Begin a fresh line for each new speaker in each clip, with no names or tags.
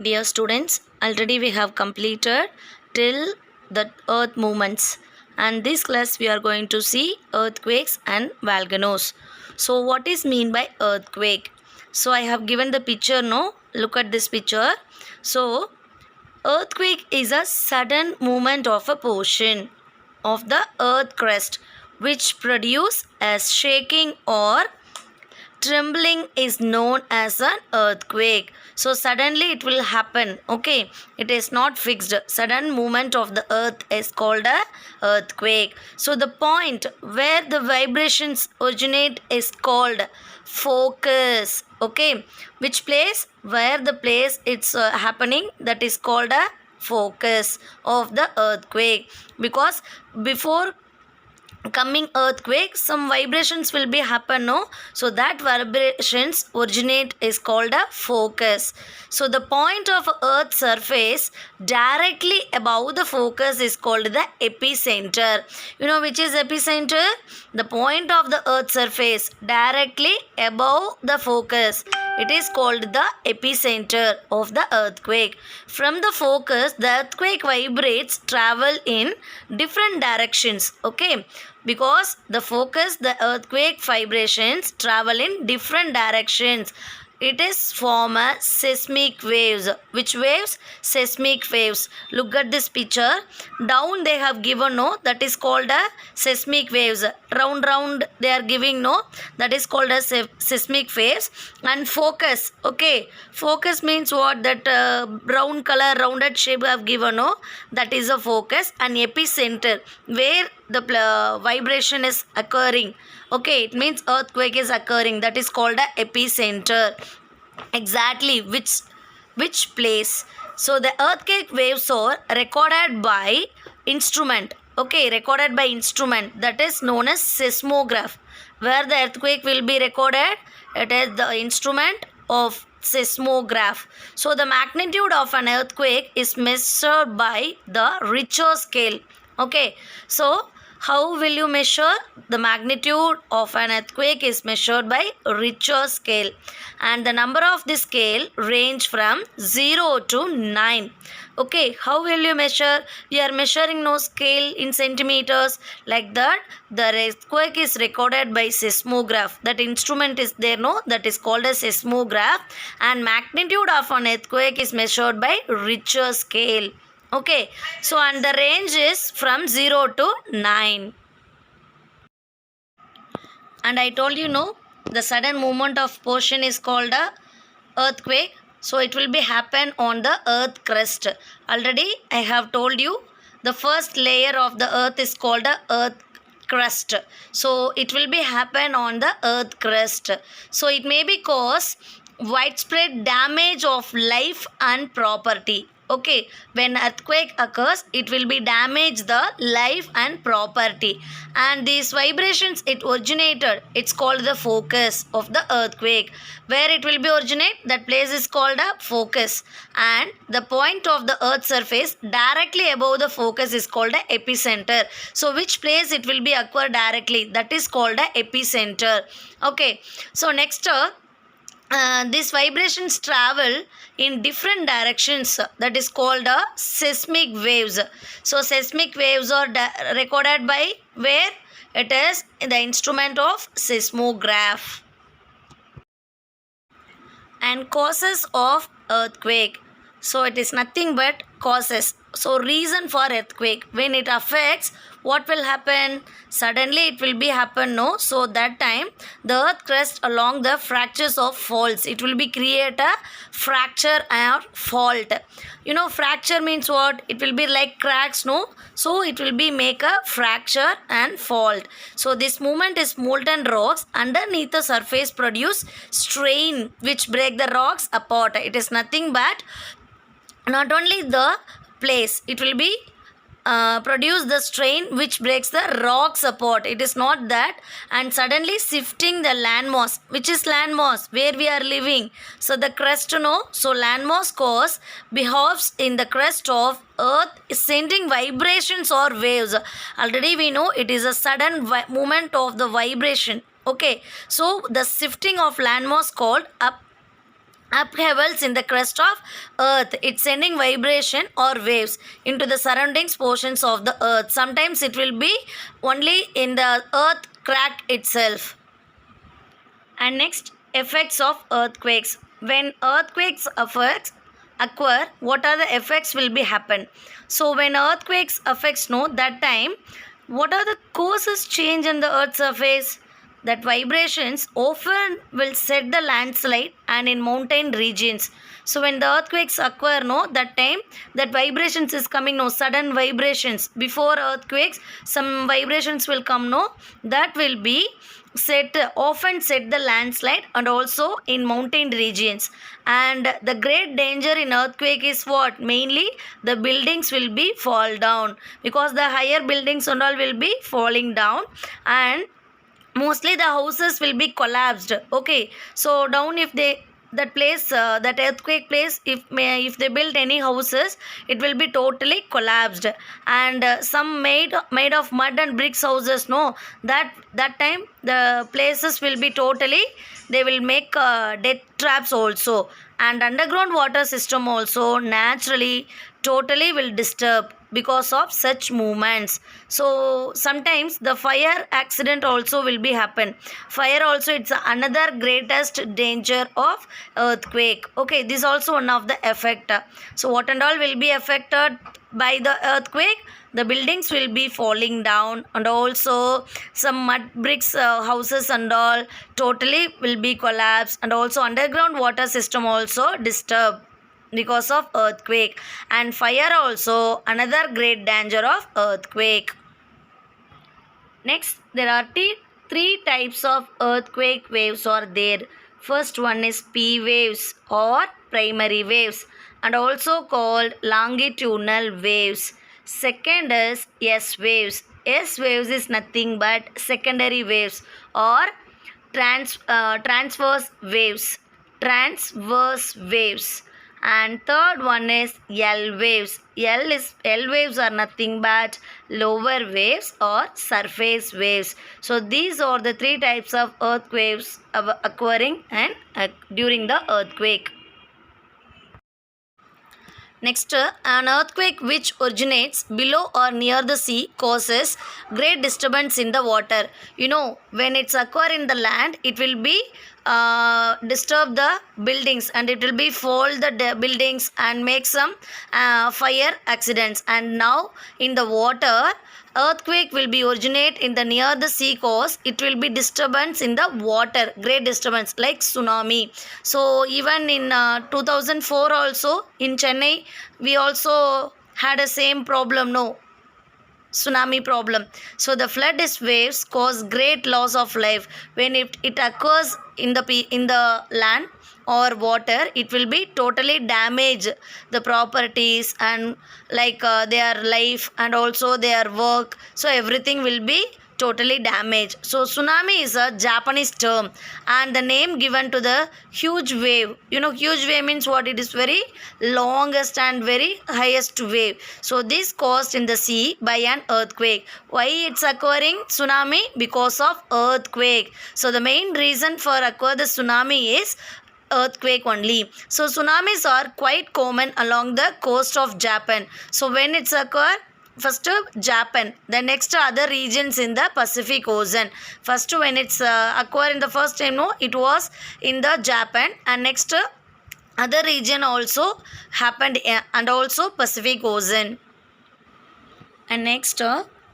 Dear students, already we have completed till the earth movements, and this class we are going to see earthquakes and volcanoes. So what is mean by earthquake? So I have given the picture, no? Look at this picture. So earthquake is a sudden movement of a portion of the earth crust which produce a shaking or trembling is known as an earthquake. So suddenly it will happen. Okay, it is not fixed. Sudden movement of the earth is called a earthquake. So the point where the vibrations originate is called focus. Okay, which place where the place it's happening, that is called a focus of the earthquake. Because before coming earthquake, some vibrations will be happen, no? So that vibrations originate is called a focus. So the point of earth surface directly above the focus is called the epicenter. You know which is epicenter? The point of the earth surface directly above the focus, it is called the epicenter of the earthquake. From the focus, the earthquake vibrates travel in different directions. Okay, because the focus, the earthquake vibrations travel in different directions. It is form a seismic waves. Which waves? Seismic waves. Look at this picture. Down they have given, no, that is called a seismic waves. Round they are giving, no, that is called a seismic waves. And focus, okay, focus means what? That brown color rounded shape have given, no, that is a focus. And epicenter, where the vibration is occurring. Okay, it means earthquake is occurring, that is called a epicenter. Exactly which place? So the earthquake waves are recorded by instrument. Okay, recorded by instrument, that is known as seismograph. Where the earthquake will be recorded, it is the instrument of seismograph. So the magnitude of an earthquake is measured by the Richter scale. Okay, so how will you measure? The magnitude of an earthquake is measured by Richter scale, and the number of the scale range from 0 to 9. Okay, how will you measure? We are measuring no scale in centimeters, like that. The earthquake is recorded by seismograph. That instrument is there, no, that is called a seismograph, and magnitude of an earthquake is measured by Richter scale. Okay, so and the range is from 0 to 9. And I told you, no, the sudden movement of portion is called a earthquake. So it will be happen on the earth crust. Already I have told you the first layer of the earth is called a earth crust. So it will be happen on the earth crust. So it may be cause widespread damage of life and property. Okay, when earthquake occurs, it will be damage the life and property, and these vibrations it originated, it's called the focus of the earthquake. Where it will be originate, that place is called a focus, and the point of the earth surface directly above the focus is called a epicenter. So which place it will be occur directly, that is called a epicenter. Okay, so next these vibrations travel in different directions, that is called seismic waves. So seismic waves are recorded by where? It is in the instrument of seismograph. And causes of earthquake, so it is nothing but causes. So reason for earthquake, when it affects, what will happen? Suddenly it will be happen, no, so that time the earth crust along the fractures of faults, it will be create a fracture or fault. You know fracture means what? It will be like cracks, no, so it will be make a fracture and fault. So this movement is molten rocks underneath the surface produce strain which break the rocks apart. It is nothing but not only the place, it will be produce the strain which breaks the rocks apart. It is not that. And suddenly shifting the landmass, which is landmass where we are living. So the crust, no, so landmass cause behaves in the crust of earth is sending vibrations or waves. Already we know it is a sudden movement of the vibration. Okay, so the shifting of landmass called up upheavals in the crust of earth. It's sending vibration or waves into the surroundings portions of the earth. Sometimes it will be only in the earth crack itself. And next, effects of earthquakes. When earthquakes occur, what are the effects will be happen? So when earthquakes affects, no, that time, what are the causes change in the earth surface? That vibrations often will set the landslide and in mountain regions. So when the earthquakes occur, no, that time that vibrations is coming, no, sudden vibrations before earthquakes, some vibrations will come, no, that will be often set the landslide and also in mountain regions. And the great danger in earthquake is what? Mainly the buildings will be fall down, because the higher buildings and all will be falling down, and mostly the houses will be collapsed. Okay, so down, if they that place, that earthquake place, if they build any houses, it will be totally collapsed. And some made of mud and bricks houses, no, that time the places will be totally, they will make death traps also. And underground water system also naturally totally will disturb because of such movements. So sometimes the fire accident also will be happen. Fire also, it's another greatest danger of earthquake. Okay, this is also one of the effect. So what and all will be affected by the earthquake? The buildings will be falling down, and also some mud bricks houses and all totally will be collapsed, and also underground water system also disturbed because of earthquake. And fire also another great danger of earthquake. Next, there are three types of earthquake waves are there. First one is P waves or primary waves, and also called longitudinal waves. Second is S waves. S waves is nothing but secondary waves or transverse waves. Transverse waves. And third one is L waves. L waves are nothing but lower waves or surface waves. So these are the three types of earthquakes occurring and during the earthquake. Next, an earthquake which originates below or near the sea causes great disturbance in the water. You know, when it's occur in the land, it will be disturb the buildings, and it will be fall the buildings and make some fire accidents. And now in the water, earthquake will be originate in the near the sea coast. It will be disturbance in the water, great disturbance like tsunami. So even in 2004 also in Chennai, we also had a same problem, no, tsunami problem. So the flood waves cause great loss of life. When it occurs in the land or water, it will be totally damage the properties and like their life and also their work. So everything will be totally damaged. So tsunami is a Japanese term, and the name given to the huge wave. You know, huge wave means what? It is very longest and very highest wave. So this caused in the sea by an earthquake. Why it's occurring tsunami? Because of earthquake. So the main reason for occur the tsunami is earthquake only. So tsunamis are quite common along the coast of Japan. So when it's occur, first Japan, then next other regions in the Pacific Ocean. First when it's occur in the first time, no, it was in the Japan, and next other region also happened, and also Pacific Ocean. And next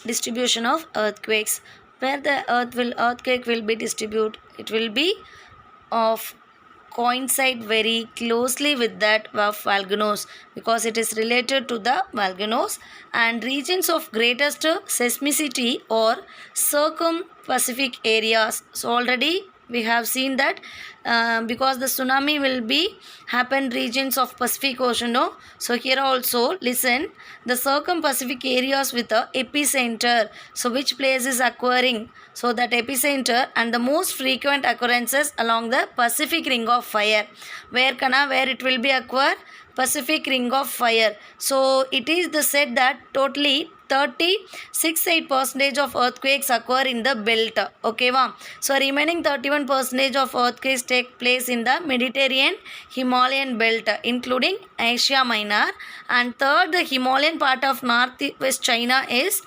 distribution of earthquakes. Where the earthquake will be distributed, it will be of coincide very closely with that of volcanoes, because it is related to the volcanoes. And regions of greatest seismicity or circum-Pacific areas. So already we have seen that because the tsunami will be happen regions of Pacific Ocean, no? So here also listen, the circum-Pacific areas with the epicenter. So which place is occurring? So that epicenter and the most frequent occurrences along the Pacific Ring of Fire. Where it will be occur? Pacific Ring of Fire. So it is the said that totally 36.8% of earthquakes occur in the belt. Okay, wow. So remaining 31% of earthquakes take place in the Mediterranean Himalayan belt, including Asia Minor. And third, the Himalayan part of northwest China is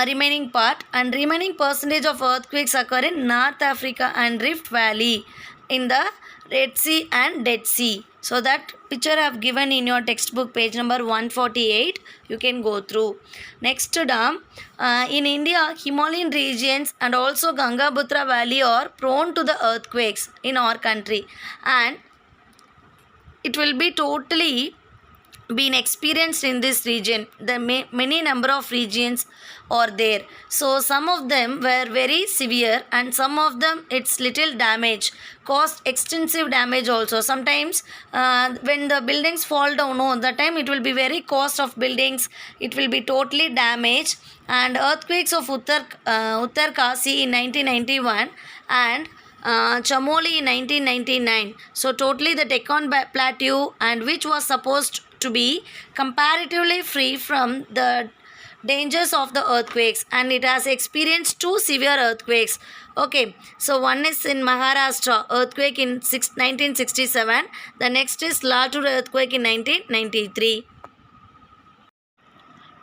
remaining part, and remaining percentage of earthquakes occur in North Africa and Rift Valley in the Red Sea and Dead Sea. So that picture I have given in your textbook page number 148. You can go through. Next term, in India, Himalayan regions and also Ganga-Putra Valley are prone to the earthquakes in our country, and it will be totally been experienced in this region. The many number of regions are there, so some of them were very severe and some of them it's little damage, caused extensive damage also. Sometimes when the buildings fall down, no, the time it will be very cost of buildings, it will be totally damaged. And earthquakes of Uttarkasi in 1991 and Chamoli in 1999. So totally the Deccan Plateau, and which was supposed to be comparatively free from the dangers of the earthquakes, and it has experienced two severe earthquakes. Okay, so one is in Maharashtra, earthquake in 1967. The next is Latur earthquake in 1993.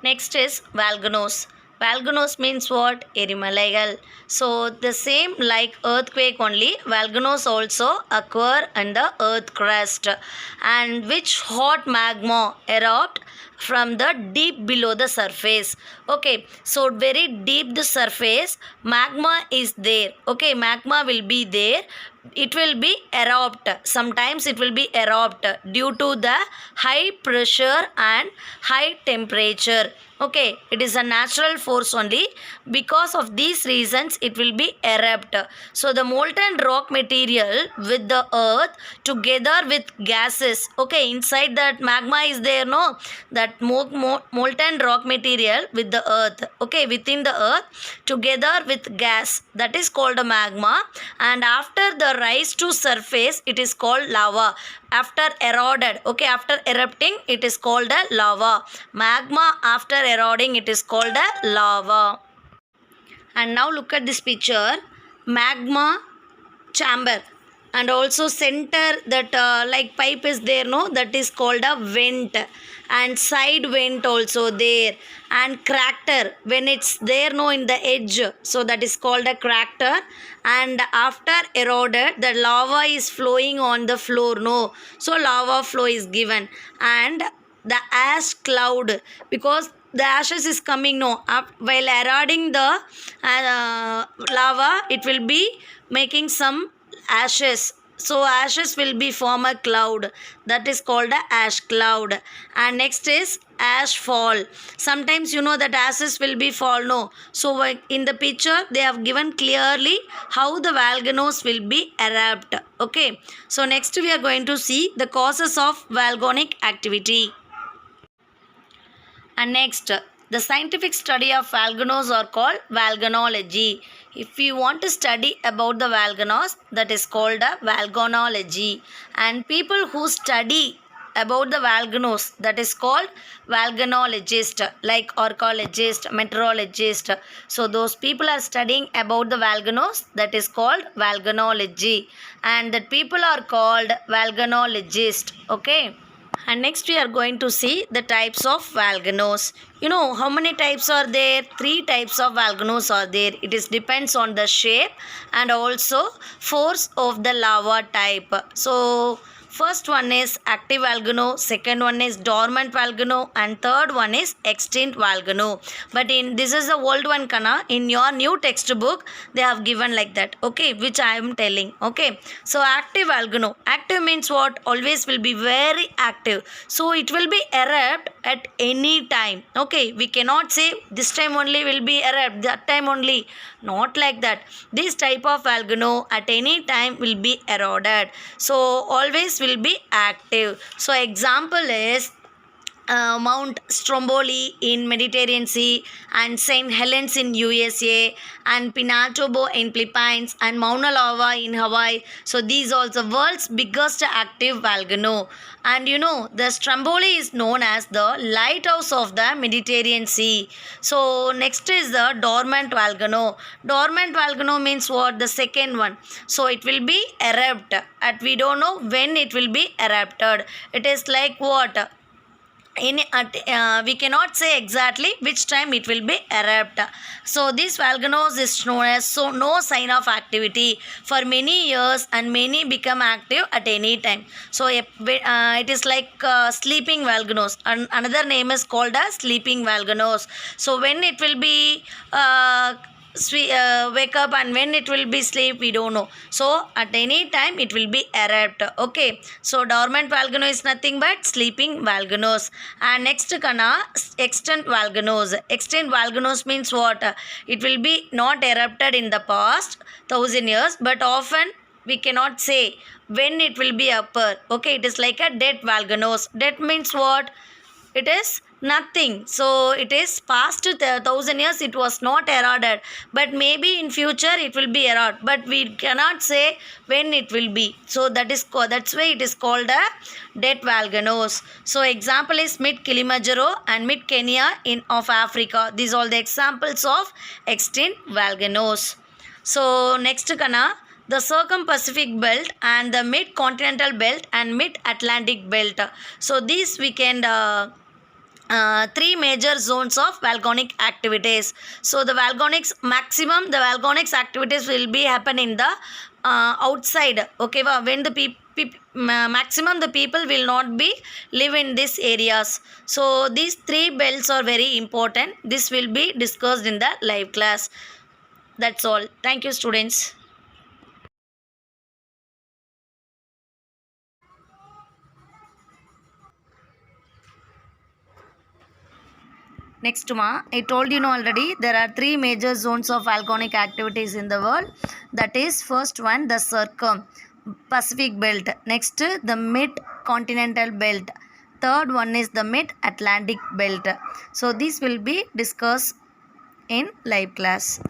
Next is volcanoes. Volcanoes means what? Erimalaigal. So the same like earthquake only, volcanoes also occur in the earth crust, and which hot magma erupt from the deep below the surface. Okay, so very deep the surface, magma is there. Okay, magma will be there. It will be erupt. Sometimes it will be erupt due to the high pressure and high temperature. Okay, it is a natural force only. Because of these reasons, it will be erupt. So the molten rock material with the earth together with gases. Okay, inside that magma is there, no? That molten rock material with the earth. Okay, within the earth together with gas. That is called a magma. And after the rise to surface, it is called lava. After eroded, okay, after erupting, it is called a lava. Magma after eroding, it is called a lava. And now look at this picture. Magma chamber, and also center that like pipe is there, no, that is called a vent, and side vent also there, and crater when it's there, no, in the edge, so that is called a crater. And after eroded, the lava is flowing on the floor, no, so lava flow is given. And the ash cloud, because the ashes is coming, no, up while eroding the lava, it will be making some ashes, so ashes will be form a cloud, that is called a ash cloud. And next is ash fall. Sometimes you know that ashes will be fall, no, so in the picture they have given clearly how the volcanoes will be erupt. Okay, so next we are going to see the causes of volcanic activity. And next, the scientific study of volcanoes are called volcanology. If you want to study about the volcanoes, that is called a volcanology. And people who study about the volcanoes, that is called volcanologist, like archaeologist, meteorologist. So those people are studying about the volcanoes, that is called volcanology. And that people are called volcanologist. Okay. And next we are going to see the types of volcanoes. You know how many types are there? 3 types of volcanoes are there. It is depends on the shape and also force of the lava type. So first one is active volcano, second one is dormant volcano, and third one is extinct volcano. But in this is the old one, kana. In your new textbook, they have given like that. Okay, which I am telling. Okay, so active volcano. Active means what? Always will be very active. So it will be erupt at any time. Okay, we cannot say this time only will be erupt, that time only. Not like that. This type of volcano at any time will be eroded. So always will be active. So example is Mount Stromboli in Mediterranean Sea, and St. Helens in USA, and Pinatubo in Philippines, and Mauna Loa in Hawaii. So these are the world's biggest active volcano. And you know, the Stromboli is known as the lighthouse of the Mediterranean Sea. So next is the dormant volcano. Dormant volcano means what? The second one. So it will be erupt. At we don't know when it will be erupted. It is like what? We cannot say exactly which time it will be erupt. So this volcanoes is known as so no sign of activity for many years, and many become active at any time. So it is like sleeping volcanoes, and another name is called as sleeping volcanoes. So when it will be wake up, and when it will be sleep, we don't know. So at any time it will be erupt. Okay, so dormant volcano is nothing but sleeping volcanoes. And next kana extinct volcanoes. Extinct volcanoes means what? It will be not erupted in the past 1,000 years, but often we cannot say when it will be upper. Okay, it is like a dead volcanoes. Dead means what? It is nothing. So it is past 1,000 years, it was not eroded, but maybe in future it will be eroded, but we cannot say when it will be. So that's why it is called a dead volcanoes. So example is mid Kilimanjaro and mid Kenya in of Africa. These are the examples of extinct volcanoes. So next kana the circum-Pacific belt and the mid-continental belt and mid-Atlantic belt. So these we can three major zones of volcanic activities. So the volcanics activities will be happen in the outside. Okay, when the maximum the people will not be live in these areas. So these three belts are very important. This will be discussed in the live class. That's all. Thank you, students. Next, I told you already there are three major zones of volcanic activities in the world. That is, first one, the circum-Pacific belt. Next, the mid-continental belt. Third one is the mid-Atlantic belt. So, this will be discussed in live class.